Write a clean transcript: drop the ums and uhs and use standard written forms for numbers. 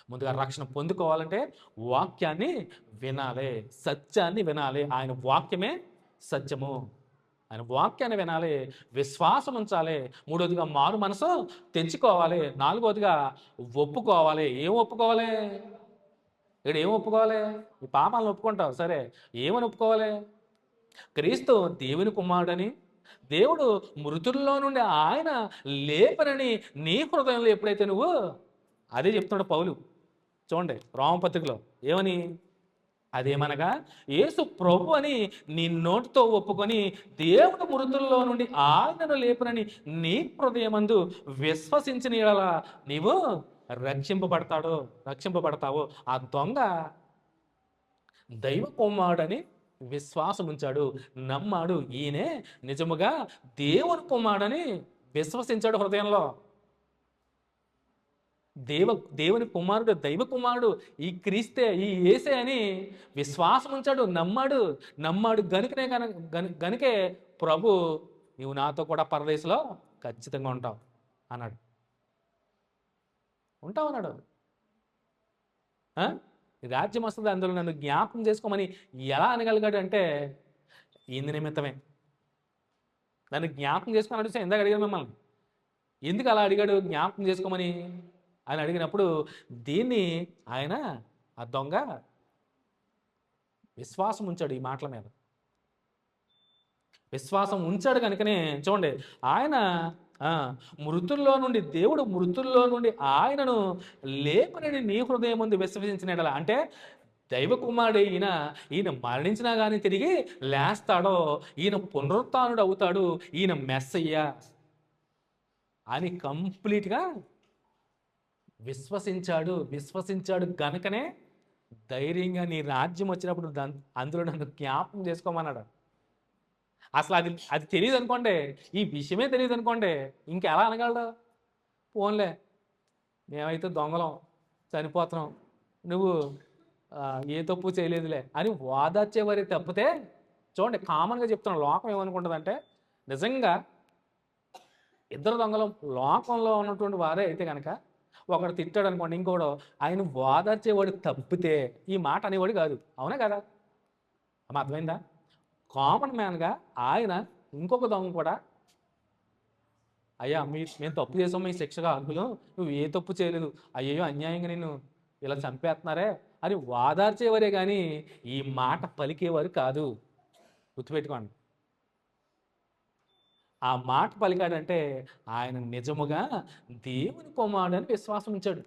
ముందుగా రక్షణ పొందుకోవాలంటే వాక్యాన్ని వినాలి, సత్యాన్ని వినాలి. ఆయన వాక్యమే సత్యము. ఆయన వాక్యాన్ని వినాలి, విశ్వాసం ఉంచాలి. మూడోదిగా మారు మనసు తెచ్చుకోవాలి. నాలుగోదిగా ఒప్పుకోవాలి. ఏం ఒప్పుకోవాలి? ఇక్కడ ఏం ఒప్పుకోవాలి? ఈ పాపాలను ఒప్పుకుంటావు సరే, ఏమని ఒప్పుకోవాలి? క్రీస్తు దేవుని కుమారుడని, దేవుడు మృతుల్లో నుండి ఆయన లేపనని నీ హృదయంలో ఎప్పుడైతే నువ్వు, అదే చెప్తున్నాడు పౌలు. చూడండి రోమపత్రికలో ఏమని, అదేమనగా యేసు ప్రభు అని నీ నోటితో ఒప్పుకొని దేవుడు మృతుల్లో నుండి ఆయనను లేపనని నీ హృదయమందు విశ్వసించిన యెడల నీవు రక్షింపబడతావు. ఆ దొంగ దైవ కుమారుడని విశ్వాసం ఉంచాడు, నమ్మాడు. ఈయనే నిజముగా దేవుని కుమారుడని విశ్వసించాడు హృదయంలో. దేవుని కుమారుడు, దైవ కుమారుడు ఈ క్రీస్తే, ఈ యేసే అని విశ్వాసం ఉంచాడు, నమ్మాడు గనుకే ప్రభు నీవు నాతో కూడా పరదేశంలో ఖచ్చితంగా ఉంటావు అన్నాడు. ఉంటావు అన్నాడు. ఈ రాజ్యం వస్తుంది, అందులో నన్ను జ్ఞాపకం చేసుకోమని ఎలా అనగలిగాడు అంటే ఇందు నిమిత్తమే. నన్ను జ్ఞాపకం చేసుకొని అడిగితే ఇందాక అడిగాను మిమ్మల్ని, ఎందుకు అలా అడిగాడు జ్ఞాపకం చేసుకోమని ఆయన అడిగినప్పుడు, దీన్ని ఆయన ఆ దొంగ విశ్వాసం ఉంచాడు. ఈ మాటల మీద విశ్వాసం ఉంచాడు కనుకనే చూడండి, ఆయన దేవుడు మృతుల్లో నుండి ఆయనను లేపనని నీ హృదయం ముందు విశ్వసించిన అంటే దైవ కుమారుడు ఈయన మరణించినా కానీ తిరిగి లేస్తాడో, ఈయన పునరుత్థానుడు అవుతాడు, ఈయన మెస్సయ్య అని కంప్లీట్గా విశ్వసించాడు గనుకనే ధైర్యంగా నీ రాజ్యం వచ్చినప్పుడు అందులో నన్ను జ్ఞాపకం చేసుకోమన్నాడు. అసలు అది తెలియదు అనుకోండి, ఈ విషయమే తెలియదు అనుకోండి, ఇంకెలా అనగలడు? పోన్లే మేమైతే దొంగలం, చనిపోతున్నాం, నువ్వు ఏ తప్పు చేయలేదులే అని వాదార్చేవారి తప్పితే, చూడండి కామన్గా చెప్తున్నాం, లోకం ఏమనుకుంటుందంటే నిజంగా ఇద్దరు దొంగలం లోకంలో ఉన్నటువంటి వారే అయితే కనుక ఒకడు తిట్టాడు అనుకోండి, ఇంకోడు ఆయన వాదార్చేవాడు తప్పితే ఈ మాట అనేవాడు కాదు. అవునా కదా? అమ్మ అర్థమైందా? కామన్ మ్యాన్గా ఆయన ఇంకొక దొంగ కూడా, అయ్యా మేము తప్పు చేసాం, మీ శిక్షగా అర్హులు, నువ్వు ఏ తప్పు చేయలేదు, అయ్యో అన్యాయంగా నిన్ను ఇలా చంపేస్తున్నారే అని వాదార్చేవారే కానీ ఈ మాట పలికేవారు కాదు. గుర్తుపెట్టుకోండి. ఆ మాట పలికాడంటే ఆయన నిజముగా దేవుని కుమారుడని విశ్వాసం ఉంచాడు.